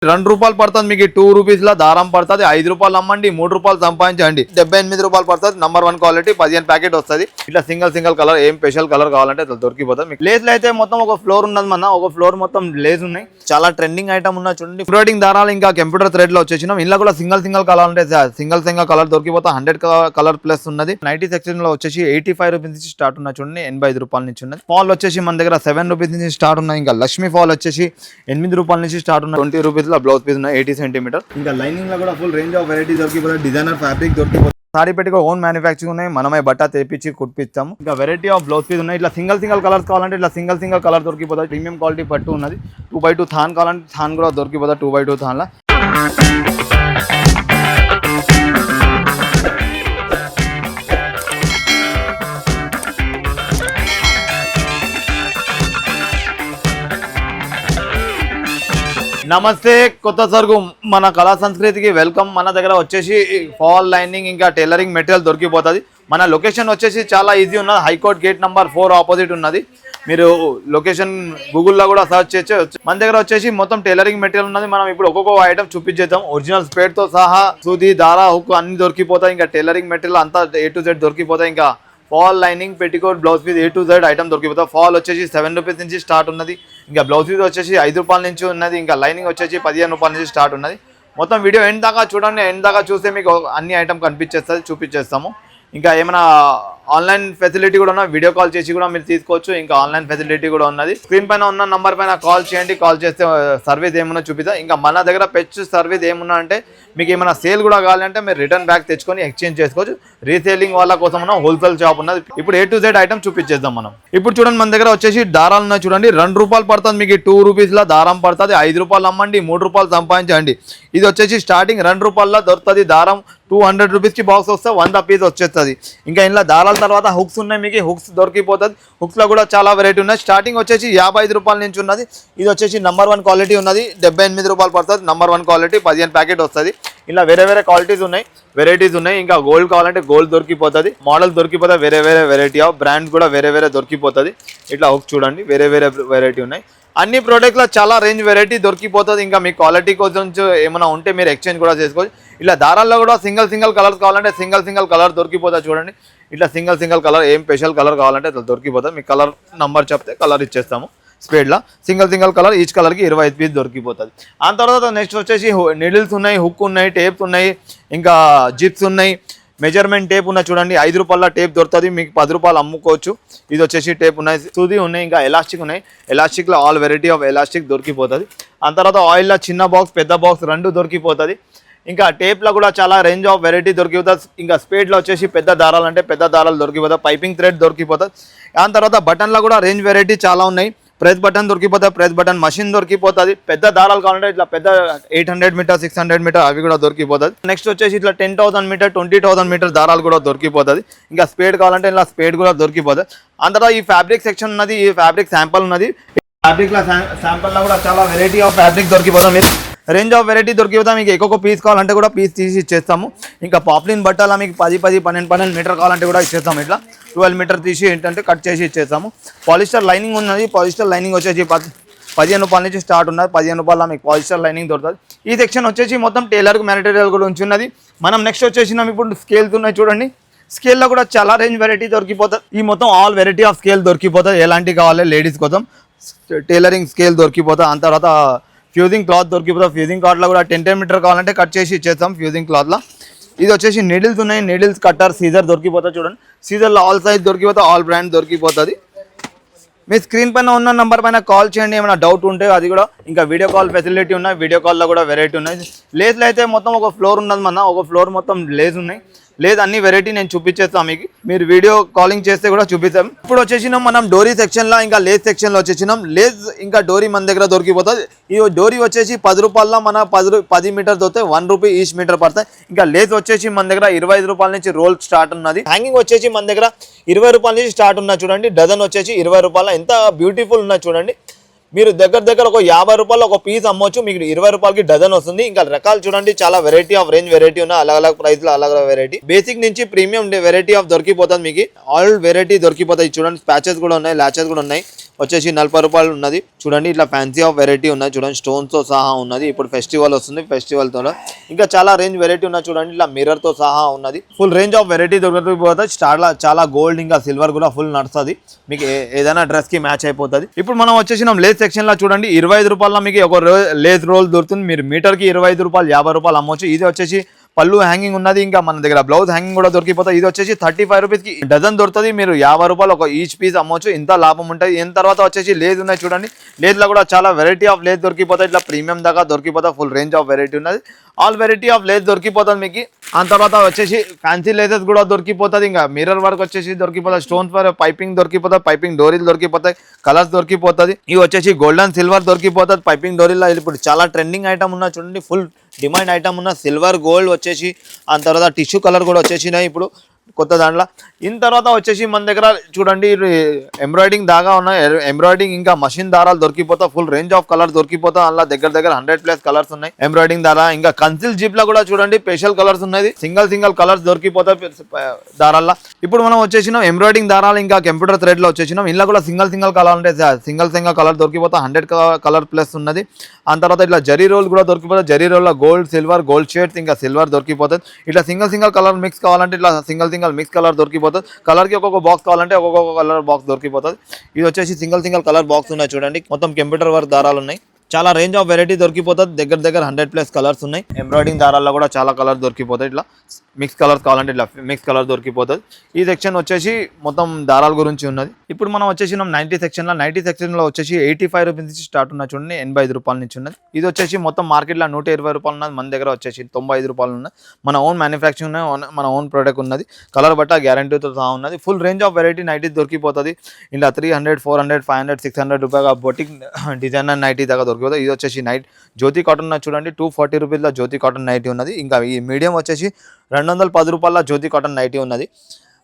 రూ. 2 పడుతుంది మీకు 2 రూపీస్ లా దారం పడుతుంది 5 రూపాయలు అమ్మండి 3 రూపాయలు సంపాదించండి 78 రూపాయలు పడుతుంది నంబర్ 1 క్వాలిటీ 15 ప్యాకెట్ వస్తుంది ఇట్లా సింగిల్ కలర్ ఏం స్పెషల్ కలర్ కావాలంటే అట్లా దొరికిపోతుంది మీకు లేస్లు అయితే మొత్తం ఒక ఫ్లోర్ ఉన్నది మన ఒక ఫ్లోర్ మొత్తం లేస్ ఉన్నాయి చాలా ట్రెండింగ్ ఐటమ్ ఉన్న చూడండి ఎంబ్రాయిడింగ్ దారాలు ఇంకా కంప్యూటర్ థ్రెడ్ లో వచ్చేసినాం ఇలా కూడా సింగిల్ కావాలంటే సింగిల్ కలర్ దొరికిపోతా 100 కలర్ ప్లస్ ఉన్నది 90 సెక్షన్ లో వచ్చేసి 85 రూపీస్ నుంచి స్టార్ట్ ఉన్న చూడండి 85 రూపాయల నుంచి ఉన్నది ఫాల్ వచ్చేసి మన దగ్గర 7 రూపీస్ నుంచి స్టార్ట్ ఉన్నాయి ఇంకా లక్ష్మీ ఫాల్ వచ్చేసి 8 రూపాయల నుంచి స్టార్ట్ ఉన్నాయి 20 రూపీస్ బ్లౌజ్ పీస్ 80 సెంటీమీటర్ ఇంకా లైనింగ్ లో కూడా ఫుల్ రేంజ్ ఆఫ్ వెరైటీ దొరికిపోతుంది డిజైనర్ ఫ్యాబ్రిక్ దొరికిపోతుంది సారీ పెట్టుకో ఓన్ మ్యానుఫ్యాక్చరింగ్ ఉన్నాయి మనమే బట్ట తెప్పించి కుట్టిస్తాము ఇంకా వెరైటీ ఆఫ్ బ్లౌజ్ పీస్ ఉన్నాయి ఇట్లా సింగిల్ కలర్స్ కావాలంటే ఇట్లా సింగిల్ కలర్ దొరికిపోతుంది ప్రీమియం క్వాలిటీ పట్టు ఉన్నది 2x2 థాన్ కావాలంటే థాన్ కూడా దొరికిపోతుంది 2x2 థాన్లా నమస్తే కొత్త సరుకు మన కళా సంస్కృతికి వెల్కమ్ మన దగ్గర వచ్చేసి ఫాల్ లైనింగ్ ఇంకా టైలరింగ్ మెటీరియల్ దొరికిపోతుంది మన లొకేషన్ వచ్చేసి చాలా ఈజీ ఉన్నది హైకోర్ట్ గేట్ నంబర్ 4 ఆపోజిట్ ఉన్నది మీరు లొకేషన్ గూగుల్లో కూడా సర్చ్ చేయొచ్చు మన దగ్గర వచ్చేసి మొత్తం టైలరింగ్ మెటీరియల్ ఉన్నది మనం ఇప్పుడు ఒక్కొక్క ఐటమ్ చూపించేద్దాం ఒరిజినల్ స్పేడ్ తో సహా సూది దారా హుక్ అన్ని దొరికిపోతాయి ఇంకా టైలరింగ్ మెటీరియల్ అంతా A to Z దొరికిపోతాయి ఇంకా fall lining petticoat blouse piece A to Z item దొరికిపోతుంది ఫాల్ వచ్చేసి 7 రూపీస్ నుంచి స్టార్ట్ ఉన్నది ఇంకా బ్లౌజ్ పీస్ వచ్చేసి 5 రూపాయల నుంచి ఉన్నది ఇంకా లైనింగ్ వచ్చేసి 15 రూపాయల నుంచి స్టార్ట్ ఉన్నది మొత్తం వీడియో ఎండ్ దాకా చూడండి ఎండ్ దాకా చూస్తే మీకు అన్ని ఐటమ్ కనిపించేస్తుంది చూపించేస్తాము ఇంకా ఏమైనా ఆన్లైన్ ఫెసిలిటీ కూడా ఉన్న వీడియో కాల్ చేసి కూడా మీరు తీసుకోవచ్చు ఇంకా ఆన్లైన్ ఫెసిలిటీ కూడా ఉన్నది స్క్రీన్ పైన ఉన్న నంబర్ పైన కాల్ చేయండి కాల్ చేస్తే సర్వీస్ ఏమన్నా చూపిద్దాం ఇంకా మన దగ్గర పెచ్ సర్వీస్ ఏమన్నా అంటే మీకు ఏమైనా సేల్ కూడా కావాలంటే మీరు రిటర్న్ బ్యాక్ తెచ్చుకొని ఎక్స్చేంజ్ చేసుకోవచ్చు రీసేలింగ్ వాళ్ళ కోసం ఉన్న హోల్సేల్ షాప్ ఉన్నది ఇప్పుడు A to Z ఐటమ్ చూపించేద్దాం మనం ఇప్పుడు చూడండి మన దగ్గర వచ్చేసి దారాలు ఉన్నాయి చూడండి రూ. 2 పడుతుంది మీకు 2 రూపీస్ లా దారం పడుతుంది 5 రూపాయలు అమ్మండి 3 రూపాయలు సంపాదించండి ఇది వచ్చేసి స్టార్టింగ్ రూ. 2 దొరుకుతుంది దారం 200 రూపీస్కి బాక్స్ వస్తే 100 పీస్ వచ్చేస్తుంది ఇంకా ఇలా దారాల తర్వాత హుక్స్ ఉన్నాయి మీకు హుక్స్ దొరికిపోతుంది హుక్స్లో కూడా చాలా వెరైటీ ఉన్నాయి స్టార్టింగ్ వచ్చేసి 55 రూపాయల నుంచి ఉన్నది ఇది వచ్చేసి నంబర్ 1 క్వాలిటీ ఉన్నది 78 రూపాయలు పడుతుంది నంబర్ 1 క్వాలిటీ 15 ప్యాకెట్ వస్తుంది ఇలా వేరే క్వాలిటీస్ ఉన్నాయి వెరైటీస్ ఉన్నాయి ఇంకా గోల్డ్ కావాలంటే గోల్డ్ దొరికిపోతుంది మోడల్ దొరికిపోతుంది వేరే వెరైటీ ఆఫ్ బ్రాండ్ కూడా వేరే దొరికిపోతుంది ఇట్లా హుక్ చూడండి వేరే వెరైటీ ఉన్నాయి అన్ని ప్రోడక్ట్లో చాలా రేంజ్ వెరైటీ దొరికిపోతుంది ఇంకా మీ క్వాలిటీ కోసం ఏమైనా ఉంటే మీరు ఎక్స్చేంజ్ కూడా చేసుకోవచ్చు ఇలా దారాల్లో కూడా సింగిల్ కలర్స్ కావాలంటే సింగిల్ కలర్ దొరికిపోతుంది చూడండి ఇట్లా సింగిల్ కలర్ ఏం స్పెషల్ కలర్ కావాలంటే అట్లా దొరికిపోతుంది మీ కలర్ నంబర్ చెప్తే కలర్ ఇచ్చేస్తాము స్పేడ్లో సింగిల్ కలర్ ఈచ్ కలర్కి 25 పీస్ దొరికిపోతుంది ఆ తర్వాత నెక్స్ట్ వచ్చేసి నీడిల్స్ ఉన్నాయి హుక్ ఉన్నాయి టేప్స్ ఉన్నాయి ఇంకా జిప్స్ ఉన్నాయి మెజర్మెంట్ టేప్ ఉన్నాయి చూడండి 5 రూపాయల టేప్ దొరుకుతుంది మీకు 10 రూపాయలు అమ్ముకోవచ్చు ఇది వచ్చేసి టేప్ ఉన్నాయి సూది ఉన్నాయి ఇంకా ఎలాస్టిక్ ఉన్నాయి ఎలాస్టిక్లో ఆల్ వెరైటీ ఆఫ్ ఎలాస్టిక్ దొరికిపోతుంది ఆ తర్వాత ఆయిల్లో చిన్న బాక్స్ పెద్ద బాక్స్ 2 దొరికిపోతుంది ఇంకా టేప్లో కూడా చాలా రేంజ్ ఆఫ్ వెరైటీ దొరికిపోతుంది ఇంకా స్పేడ్లో వచ్చేసి పెద్ద దారాలు అంటే పెద్ద దారాలు దొరికిపోతాయి పైపింగ్ థ్రెడ్ దొరికిపోతుంది ఆ తర్వాత బటన్లో కూడా రేంజ్ వెరైటీ చాలా ఉన్నాయి ప్రెస్ బటన్ దొరికిపోతుంది ప్రెస్ బటన్ మషిన్ దొరికిపోతుంది పెద్ద దారాలు కావాలంటే ఇట్లా పెద్ద 800 మీటర్ 600 మీటర్ అవి కూడా దొరికిపోతుంది నెక్స్ట్ వచ్చేసి ఇట్లా 10,000 మీటర్ 20,000 మీటర్ దారాలు కూడా దొరికిపోతుంది ఇంకా స్పేడ్ కావాలంటే ఇలా స్పేడ్ కూడా దొరికిపోతుంది అందులో ఈ ఫ్యాబ్రిక్ సెక్షన్ ఉన్నది ఈ ఫ్యాబ్రిక్ శాంపుల్ ఉన్నది ఫ్యాబ్రిక్ శాంపుల్లో కూడా చాలా వెరైటీ ఆఫ్ ఫ్యాబ్రిక్ దొరికిపోతుంది మీరు రేంజ్ ఆఫ్ వెరైటీ దొరికిపోతాం మీకు ఎక్కువ పీస్ కావాలంటే కూడా పీస్ తీసి ఇచ్చేస్తాము ఇంకా పాప్లిన్ బట్టల మీకు 12 మీటర్ కావాలంటే కూడా ఇచ్చేస్తాము ఇట్లా 12 మీటర్ తీసి ఏంటంటే కట్ చేసి ఇచ్చేస్తాము పాలిస్టర్ లైనింగ్ ఉన్నది పాలిస్టర్ లైనింగ్ వచ్చేసి 15 రూపాయల నుంచి స్టార్ట్ ఉన్నది 15 రూపాయల మీకు పాలిస్టర్ లైనింగ్ దొరుకుతుంది ఈ సెక్షన్ వచ్చేసి మొత్తం టైలర్కి మెటీరియల్ కూడా ఉంచున్నది మనం నెక్స్ట్ వచ్చేసినాం ఇప్పుడు స్కేల్స్ ఉన్నాయి చూడండి స్కేల్లో కూడా చాలా రేంజ్ వెరైటీ దొరికిపోతుంది ఈ మొత్తం ఆల్ వెరైటీ ఆఫ్ స్కేల్ దొరికిపోతుంది ఎలాంటి కావాలి లేడీస్ కోసం టైలరింగ్ స్కేల్ దొరికిపోతుంది ఆ తర్వాత ఫ్యూజింగ్ క్లాత్ దొరికిపోతుంది ఫ్యూజింగ్ క్లాత్లో కూడా 10 మీటర్ కావాలంటే కట్ చేసి ఇచ్చేస్తాం ఫ్యూజింగ్ క్లాత్లో ఇది వచ్చేసి నీడిల్స్ ఉన్నాయి నీడిల్స్ కట్టర్ సీజర్ దొరికిపోతుంది చూడండి సీజర్లో ఆల్ సైజ్ దొరికిపోతుంది ఆల్ బ్రాండ్ దొరికిపోతుంది మీ స్క్రీన్ పైన ఉన్న నెంబర్ పైన కాల్ చేయండి ఏమైనా డౌట్ ఉంటే అది కూడా ఇంకా వీడియో కాల్ ఫెసిలిటీ ఉన్నాయి వీడియో కాల్లో కూడా వెరైటీ ఉన్నాయి లేస్లు అయితే మొత్తం ఒక ఫ్లోర్ ఉన్నది మన ఒక ఫ్లోర్ మొత్తం లేస్ ఉన్నాయి లేదు అన్ని వెరైటీ నేను చూపించేస్తాను మీకు మీరు వీడియో కాలింగ్ చేస్తే కూడా చూపిస్తాం ఇప్పుడు వచ్చేసినాం మనం డోరీ సెక్షన్లో ఇంకా లేస్ సెక్షన్లో వచ్చేసినాం లేస్ ఇంకా డోరీ మన దగ్గర దొరికిపోతుంది ఈ డోరీ వచ్చేసి 10 రూపాయల మన 10 మీటర్ దొరికితే 1 రూపీ ఈచ్ మీటర్ పడతాయి ఇంకా లేస్ వచ్చేసి మన దగ్గర 25 రూపాయల నుంచి రోల్ స్టార్ట్ ఉన్నది హ్యాంగింగ్ వచ్చేసి మన దగ్గర 20 రూపాయల నుంచి స్టార్ట్ ఉన్నది చూడండి డజన్ వచ్చేసి 20 రూపాయల ఎంత బ్యూటిఫుల్ ఉన్నది చూడండి మీరు దగ్గర ఒక 50 రూపాయలు ఒక పీస్ అమ్మొచ్చు మీకు 20 రూపాయలకి డజన్ వస్తుంది ఇంకా రకాలు చూడండి చాలా వెరైటీ ఆఫ్ రేంజ్ వెరైటీ ఉన్నాయి అలగ్ ప్రైస్ లో అలగ్ వెరైటీ బేసిక్ నుంచి ప్రీమియం వెరైటీ ఆఫ్ దొరికిపోతుంది మీకు ఆల్ వెరైటీ దొరికిపోతాయి చూడండి ప్యాచెస్ కూడా ఉన్నాయి లాచెస్ కూడా ఉన్నాయి వచ్చేసి 40 రూపాయలు ఉన్నది చూడండి. ఇట్లా ఫ్యాన్సీ ఆఫ్ వెరైటీ ఉన్నది చూడండి, స్టోన్స్ తో సహా ఉన్నది. ఇప్పుడు ఫెస్టివల్ వస్తుంది, ఫెస్టివల్ తో ఇంకా చాలా రేంజ్ వెరైటీ ఉన్నది చూడండి. ఇట్లా మిర్రర్ తో సహా ఉన్నది. ఫుల్ రేంజ్ ఆఫ్ వెరైటీ దొరికిపోతుంది. స్టార్ లా చాలా గోల్డ్ ఇంకా సిల్వర్ కూడా ఫుల్ నడుస్తుంది. మీకు ఏదైనా డ్రెస్ కి మ్యాచ్ అయిపోతుంది. ఇప్పుడు మనం వచ్చేసి లేస్ సెక్షన్ లో చూడండి, 25 రూపాయల మీకు ఒక లేస్ రోల్ దొరుకుతుంది. మీరు మీటర్ కి 25 రూపాయలు 50 రూపాయలు అమ్మొచ్చు. ఇది వచ్చేసి పళ్ళు హ్యాంగింగ్ ఉన్నది, ఇంకా మన దగ్గర బ్లౌజ్ హ్యాంగింగ్ కూడా దొరికిపోతుంది. ఇది వచ్చేసి 35 రూపీస్కి డజన్ దొరుకుతుంది. మీరు 50 రూపాయలు ఒక ఈచ్ పీస్ అమ్మొచ్చు, ఇంత లాభం ఉంటుంది. దీని తర్వాత వచ్చేసి లేజ్ ఉన్నాయి చూడండి, లేజ్లో కూడా చాలా వెరైటీ ఆఫ్ లేజ్ దొరికిపోతాయి. ఇట్లా ప్రీమియం దాకా దొరికిపోతాయి. ఫుల్ రేంజ్ ఆఫ్ వెరైటీ ఉన్నది, ఆల్ వెరైటీ ఆఫ్ లేజ్ దొరికిపోతుంది మీకు. ఆ తర్వాత వచ్చేసి ఫ్యాన్సీ లేజెస్ కూడా దొరికిపోతుంది. ఇంకా మిర్రర్ వర్క్ వచ్చేసి దొరికిపోతుంది, స్టోన్స్ వర్క్ పైపింగ్ దొరికిపోతుంది, పైపింగ్ డోరీలు దొరికిపోతాయి, కలర్స్ దొరికిపోతుంది. ఇవి వచ్చేసి గోల్డెన్ సిల్వర్ దొరికిపోతుంది పైపింగ్ డోరీలో. ఇప్పుడు చాలా ట్రెండింగ్ ఐటమ్ ఉన్న చూడండి, ఫుల్ డిమాండ్ ఐటమ్ ఉన్న సిల్వర్ గోల్డ్ వచ్చేసి, ఆ తర్వాత టిష్యూ కలర్ కూడా వచ్చేసినాయి ఇప్పుడు కొత్త దాంట్లో. ఇన్ తర్వాత వచ్చేసి మన దగ్గర చూడండి ఎంబ్రాయిడింగ్ దాగా ఉన్నాయి, ఎంబ్రాయిడింగ్ ఇంకా మషిన్ దారాలు దొరికిపోతాయి. ఫుల్ రేంజ్ ఆఫ్ కలర్ దొరికిపోతాయి. అలా దగ్గర 100+ కలర్స్ ఉన్నాయి ఎంబ్రాయిడింగ్ దారా. ఇంకా కన్సిల్ జిప్ లో కూడా చూడండి స్పెషల్ కలర్స్ ఉన్నాయి, సింగల్ కలర్స్ దొరికిపోతాయి దారాల్లో. ఇప్పుడు మనం వచ్చేసినాం ఎంబ్రాయిడింగ్ దారాలు ఇంకా కంప్యూటర్ థ్రెడ్ లో వచ్చేసినాం. ఇలా కూడా సింగల్ కలర్ అంటే సింగల్ కలర్ దొరికిపోతాయి. 100 కలర్ ప్లస్ ఉన్నది. ఆ తర్వాత ఇట్లా జరీ రోల్ కూడా దొరికిపోతుంది. జరీ రోల్ లో గోల్డ్ సిల్వర్, గోల్డ్ షేడ్స్ ఇంకా సిల్వర్ దొరికిపోతుంది. ఇట్లా సింగల్ కలర్ మిక్స్ కావాలంటే ఇట్లా సింగల్ మిక్స్ కలర్ దొరికిపోతుంది. కలర్ కి ఒక్కొక్క బాక్స్ కావాలంటే ఒక్కొక్క కలర్ బాక్స్ దొరికిపోతుంది. ఇది వచ్చేసి సింగల్ కలర్ బాక్స్ ఉన్నాయి చూడండి, మొత్తం కంప్యూటర్ వర్క్ దారాలు ఉన్నాయి. చాలా రేంజ్ ఆఫ్ వెరైటీ దొరికిపోతుంది. దగ్గర 100+ కలర్స్ ఉన్నాయి. ఎంబ్రాయిడింగ్ దారాల్లో కూడా చాలా కలర్ దొరికిపోతాయి. ఇట్లా మిక్స్ కలర్స్ కావాలంటే ఇట్లా మిక్స్ కలర్ దొరికిపోతుంది. ఈ సెక్షన్ వచ్చేసి మొత్తం దారాల గురించి ఉన్నది. ఇప్పుడు మనం వచ్చేసి 90 సెక్షన్లో, 90 సెక్షన్లో వచ్చేసి 85 రూపీస్ నుంచి స్టార్ట్ ఉన్న చూడండి, 85 రూపాయల నుంచి ఉన్నది. ఇది వచ్చేసి మొత్తం మార్కెట్లో 120 రూపాయలు ఉన్నది, మన దగ్గర వచ్చేసి 95 రూపాయలు ఉన్నది. మన ఓన్ మ్యానుఫ్యాక్చరింగ్ మన ఓన్ ప్రోడక్ట్ ఉన్నది, కలర్ బట్ట గ్యారంటీతో సహా ఉన్నది. Full range of variety nighty దొరికిపోతుంది. ఇలా 300, 400, 500, 600 రూపాయల బొటిక్ డిజైనర్ నైటీ దాకా దొరికిపోతుంది. ఇది వచ్చేసి నైట్ జ్యోతి కాటన్ చూడండి, 240 రూపీస్లో జ్యోతి కాటన్ నైటీ ఉన్నది. ఇంకా ఈ మీడియం వచ్చేసి 210 రూపాయల జ్యోతి కాటన్ నైటీ ఉన్నది.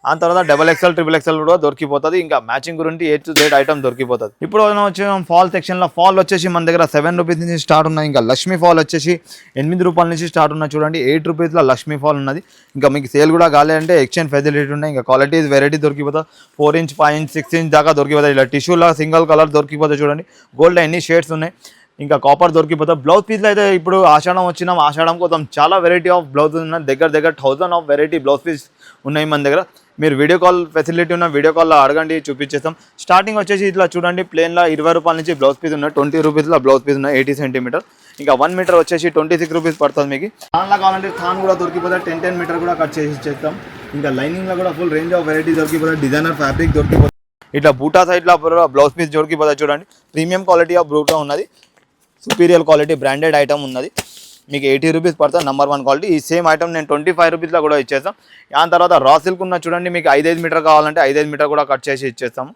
ఆ తర్వాత XXL, XXL కూడా దొరికిపోతుంది. ఇంకా మ్యాచింగ్ గురించి A to Z ఐటమ్ దొరికిపోతుంది. ఇప్పుడు వచ్చి ఫాల్ సెక్షన్లో ఫాల్ వచ్చేసి మన దగ్గర 7 రూపీస్ నుంచి స్టార్ట్ ఉన్నాయి. ఇంకా లక్ష్మీ ఫాల్ వచ్చేసి 8 రూపాయల నుంచి స్టార్ట్ ఉన్నాయి చూడండి, 8 రూపీస్లో లక్ష్మీ ఫాల్ ఉన్నది. ఇంకా మీకు సేల్ కూడా కాలేదంటే ఎక్స్చేంజ్ ఫెసిలిటీ ఉన్నాయి. ఇంకా క్వాలిటీ వెరైటీ దొరికిపోతుంది. 4 ఇంచ్, 5 ఇంచ్, 6 ఇంచ్ దాకా దొరికిపోతుంది. ఇలా టిష్యూలో సింగల్ కలర్ దొరికిపోతుంది చూడండి. గోల్డ్ ఎన్ని షేడ్స్ ఉన్నాయి. ఇంకా కాపర్ దొరికిపోతుంది. బ్లౌజ్ పీస్లో అయితే ఇప్పుడు ఆషాఢం వచ్చినాం, ఆషాఢం కోసం చాలా వెరైటీ ఆఫ్ బ్లౌజ్ ఉన్నాయి. దగ్గర 1000 ఆఫ్ వెరైటీ బ్లౌజ్ పీస్ ఉన్నాయి మన దగ్గర. మీరు వీడియో కాల్ ఫెసిలిటీ ఉన్న వీడియో కాల్లో అడగండి, చూపించేస్తాం. స్టార్టింగ్ వచ్చేసి ఇట్లా చూడండి, ప్లేన్లో 20 రూపాయల నుంచి బ్లౌజ్ పీస్ ఉన్నాయి. 20 రూపీస్లో బ్లౌజ్ పీస్ ఉన్నాయి 80 సెంటీమీటర్. ఇంకా 1 మీటర్ వచ్చేసి 26 రూపీస్ పడుతుంది మీకు. థాన్లో కావాలంటే థాన్ కూడా దొరికిపోతుంది, 10 మీటర్ కూడా కట్ చేసి ఇచ్చేస్తాం. ఇంకా లైనింగ్లో కూడా ఫుల్ రేంజ్ ఆఫ్ వెరైటీ దొరికిపోతుంది. డిజైనర్ ఫ్యాబ్రిక్ దొరికిపోతుంది. ఇట్లా బూటా సైడ్లో బ్లౌజ్ పీస్ దొరికిపోతుంది చూడండి. ప్రీమియం క్వాలిటీ ఆఫ్ బూటా ఉన్నది, సుపీరియర్ క్వాలిటీ బ్రాండెడ్ ఐటమ్ ఉన్నది. మీకు 80 రూపీస్ పడుతుంది, నెంబర్ 1 క్వాలిటీ. ఈ సేమ్ ఐటమ్ నేను 25 రూపీస్లో కూడా ఇచ్చేస్తాం. దాని తర్వాత రా సిల్క్ ఉన్న చూడండి, మీకు 5 మీటర్ కావాలంటే 5 మీటర్ కూడా కట్ చేసి ఇచ్చేస్తాము.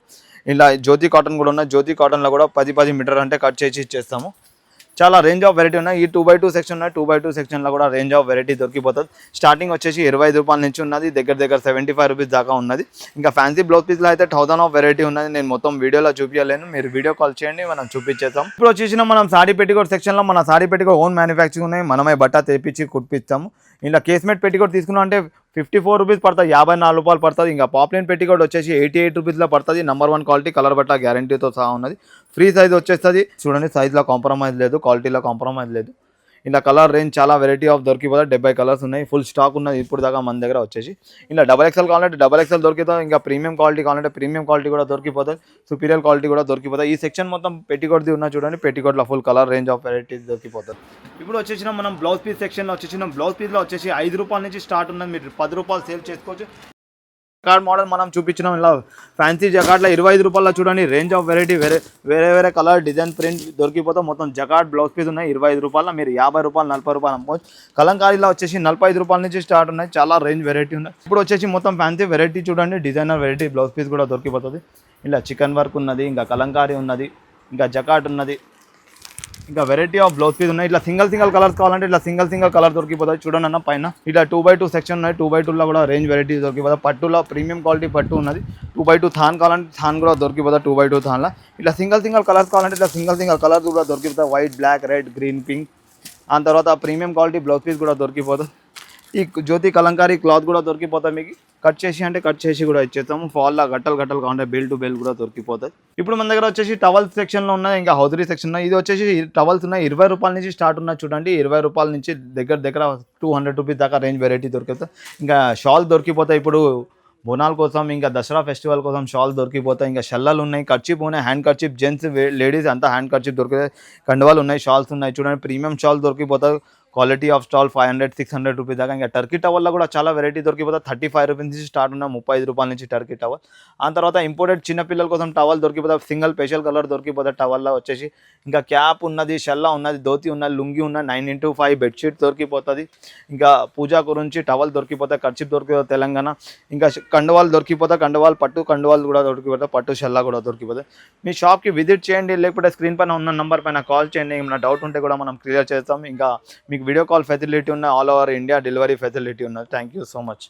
ఇలా జ్యోతి కాటన్ కూడా ఉన్నాయి, జ్యోతి కాటన్లో కూడా 10 మీటర్ అంటే కట్ చేసి ఇచ్చేస్తాము. చాలా రేంజ్ ఆఫ్ వెరైటీ ఉన్నాయి. ఈ 2x2 సెక్షన్ ఉన్నాయి, 2x2 సెక్షన్లో కూడా రేంజ్ ఆఫ్ వెరైటీ దొరికిపోతుంది. స్టార్టింగ్ వచ్చేసి 25 రూపాయల నుంచి ఉన్నది, దగ్గర 75 రూపీస్ దాకా ఉన్నది. ఇంకా ఫ్యాన్సీ బ్లౌజ్ పీస్లో అయితే 1000 ఆఫ్ వెరైటీ ఉన్నది. నేను మొత్తం వీడియోలో చూపించలేను, మీరు వీడియో కాల్ చేయండి, మనం చూపించేస్తాం. ఇప్పుడు వచ్చేసిన మనం సారీ పెట్టికోట్ సెక్షన్లో మన సారీ పెట్టికోట్ ఓన్ మ్యానుఫ్యాక్చరింగ్ ఉన్నాయి. మనమే బట్ట తెప్పించి కుట్టిస్తాము. ఇలా కేస్మేట్ పెట్టికోట్ తీసుకున్నాం అంటే 54 రూపీస్ పడుతుంది, 54 రూపాయలు పడుతుంది. ఇంకా పాప్లైన్ పెట్టికోట్ వచ్చేసి 88 రూపీస్లో పడుతుంది. నెంబర్ 1 క్వాలిటీ, కలర్ బట్ట గ్యారంటీతో సహా ఉన్నది. ఫ్రీ సైజ్ వచ్చేస్తుంది చూడండి, సైజ్లో కాంప్రమైజ్ లేదు, క్వాలిటీలో కాంప్రమైజ్ లేదు. ఇలా కలర్ రేంజ్ చాలా వెరైటీ ఆఫ్ దొరికిపోతుంది. 70 కలర్స్ ఉన్నాయి, ఫుల్ స్టాక్ ఉన్నది ఇప్పుడు దాకా మన దగ్గర వచ్చేసి. ఇలా XXL కావాలంటే XXL దొరికిపోతుంది. ఇంకా ప్రీమియం క్వాలిటీ కావాలంటే ప్రీమియం క్వాలిటీ కూడా దొరికిపోతుంది, సుపీరియర్ క్వాలిటీ కూడా దొరికిపోతుంది. ఈ సెక్షన్ మొత్తం పెట్టికోట్ది ఉన్న చూడండి, పెట్టికోట్లో full colour range of varieties దొరికిపోతుంది. ఇప్పుడు వచ్చేసిన మనం బ్లౌజ్ పీస్ సెక్షన్లో వచ్చేసిన బ్లౌజ్ పీస్లో వచ్చేసి 5 రూపాయల నుంచి స్టార్ట్ ఉన్నది. మీరు 10 రూపాయలు సేల్ చేసుకోవచ్చు. జకార్డ్ మోడల్ మనం చూపించినాం. ఇలా ఫ్యాన్సీ జకార్డ్లో 25 రూపాయల చూడండి, రేంజ్ ఆఫ్ వెరైటీ వేరే కలర్ డిజైన్ ప్రింట్ దొరికిపోతే మొత్తం జకార్డ్ బ్లౌజ్ పీస్ ఉన్నాయి. 25 రూపాయల మీరు 50 రూపాయలు 40 రూపాయలు అమ్ముకోవచ్చు. కలంకారీలో వచ్చేసి 45 రూపాయల నుంచి స్టార్ట్ ఉన్నాయి. చాలా రేంజ్ వెరైటీ ఉన్నాయి. ఇప్పుడు వచ్చేసి మొత్తం ఫ్యాన్సీ వెరైటీ చూడండి, డిజైనర్ వెరైటీ బ్లౌజ్ పీస్ కూడా దొరికిపోతుంది. ఇలా చికెన్ వర్క్ ఉన్నది, ఇంకా కలంకారీ ఉన్నది, ఇంకా జకార్డ్ ఉన్నది, ఇంకా వెరైటీ ఆఫ్ బ్లౌజ్ పీస్ ఉన్నాయి. ఇట్లా సింగల్ కలర్స్ కావాలంటే ఇట్లా సింగల్ కలర్ దొరికిపోతుంది చూడండి అన్న. పైన ఇట్లా 2x2 సెక్షన్ ఉన్నాయి, 2x2లో కూడా రేంజ్ వెరైటీ దొరికిపోతుంది. పట్టులో ప్రీమియం క్వాలిటీ పట్టు ఉన్నది. 2x2 థాన్ కావాలంటే థాన్ కూడా దొరికిపోతుంది 2x2 థాన్లో. ఇట్లా సింగల్ కలర్స్ కావాలంటే ఇట్లా సింగల్ కలర్స్ కూడా దొరికిపోతాయి, white, black, red, green, pink. ఆ తర్వాత ప్రీమియం క్వాలిటీ బ్లౌజ్ పీస్ కూడా దొరికిపోతుంది. ఈ జ్యోతి కలంకారీ క్లాత్ కూడా దొరికిపోతాయి మీకు. కట్ చేసి అంటే కట్ చేసి కూడా ఇచ్చేస్తాము. ఫాల్లా గట్టలు గట్టలు కావాలంటే బెల్ టు బెల్ కూడా దొరికిపోతాయి. ఇప్పుడు మన దగ్గర వచ్చేసి టవల్స్ సెక్షన్లో ఉన్నాయి, ఇంకా హౌజరీ సెక్షన్ ఉన్నాయి. ఇది వచ్చేసి టవల్స్ ఉన్నాయి 20 రూపాయల నుంచి స్టార్ట్ ఉన్నాయి చూడండి. 20 రూపాయల నుంచి దగ్గర దగ్గర 200 రూపీస్ దాకా రేంజ్ వెరైటీ దొరుకుతాయి. ఇంకా షాల్ దొరికిపోతాయి. ఇప్పుడు బోనాల కోసం ఇంకా దసరా ఫెస్టివల్ కోసం షాల్ దొరికిపోతాయి. ఇంకా షల్లలు ఉన్నాయి, కర్చీప్ ఉన్నాయి, హ్యాండ్ కర్చీప్ జెంట్స్ లేడీస్ అంతా హ్యాండ్ కర్చీప్ దొరుకుతాయి. కండువాలు ఉన్నాయి, షాల్స్ ఉన్నాయి చూడండి. ప్రీమియం షాల్ దొరికిపోతాయి. క్వాలిటీ ఆఫ్ స్టాల్ 500-600 రూపీస్ దాకా. ఇంకా టర్కీ టవల్లో కూడా చాలా వెరైటీ దొరికిపోతుంది. 35 రూపీస్ నుంచి స్టార్ట్ ఉన్న 35 రూపాయల నుంచి టర్కీ టవల్. ఆ తర్వాత ఇంపోర్టెడ్ చిన్న పిల్లల కోసం టవల్ దొరికిపోతుంది. సింగిల్ స్పెషల్ కలర్ దొరికిపోతుంది టవల్లో వచ్చేసి. ఇంకా క్యాప్ ఉన్నది, షల్లా ఉన్నది, ధోతి ఉన్నది, లుంగి ఉన్నది, 9x5 బెడ్షీట్ దొరికిపోతుంది. ఇంకా పూజా గురించి టవల్ దొరికిపోతాయి, కర్చీప్ దొరికిపోతుంది తెలంగాణ. ఇంకా కండువాలు దొరికిపోతాయి, కండువాలు పట్టు కండువాలు కూడా దొరికిపోతాయి, పట్టు షల్లా కూడా దొరికిపోతాయి. మీ షాప్కి విజిట్ చేయండి, లేకపోతే స్క్రీన్ పైన ఉన్న నెంబర్ పైన కాల్ చేయండి. ఏమైనా డౌట్ ఉంటే కూడా మనం క్లియర్ చేస్తాం. ఇంకా మీకు వీడియో కాల్ ఫెసిలిటీ ఉన్న all over India delivery facility ఉన్నది. Thank you so much.